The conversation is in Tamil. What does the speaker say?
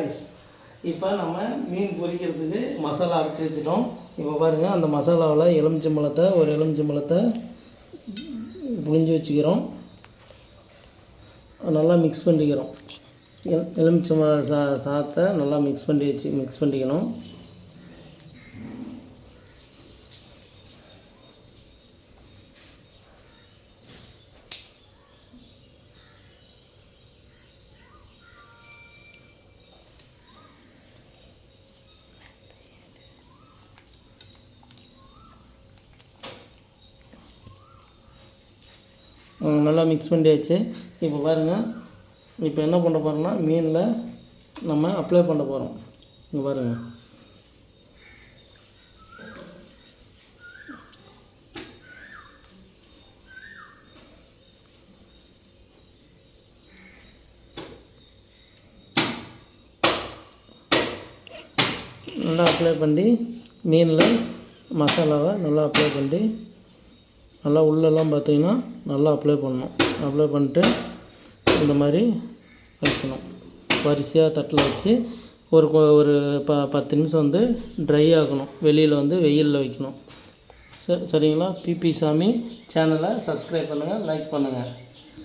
ஃப்ரெண்ட்ஸ், இப்போ நம்ம மீன் பொரிக்கிறதுக்கு மசாலா அரைச்சி வச்சுட்டோம். இப்போ பாருங்கள், அந்த மசாலாவில் ஒரு எலுமிச்சம்பழத்தை புழிஞ்சு வச்சுக்கிறோம். நல்லா மிக்ஸ் பண்ணிக்கிறோம். எலுமிச்சம்பழ சாதத்தை நல்லா மிக்ஸ் பண்ணிக்கணும். நல்லா மிக்ஸ் பண்ணியாச்சு. இப்போ பாருங்கள், இப்போ என்ன பண்ண போகிறோம்னா மீனில் நம்ம அப்ளை பண்ண போகிறோம். இங்கே பாருங்கள், நல்லா அப்ளை பண்ணி மீனில் மசாலாவை நல்லா அப்ளை பண்ணி நல்லா உள்ளெல்லாம் பார்த்திங்கன்னா நல்லா அப்ளை பண்ணணும். அப்ளை பண்ணிட்டு இந்த மாதிரி வைக்கணும். வரிசையாக தட்டில் வச்சு ஒரு 10 நிமிஷம் ட்ரை ஆகணும். வெளியில் வெயிலில் வைக்கணும். சரிங்களா? பிபி சாமி சேனலை சப்ஸ்கிரைப் பண்ணுங்கள், லைக் பண்ணுங்கள்.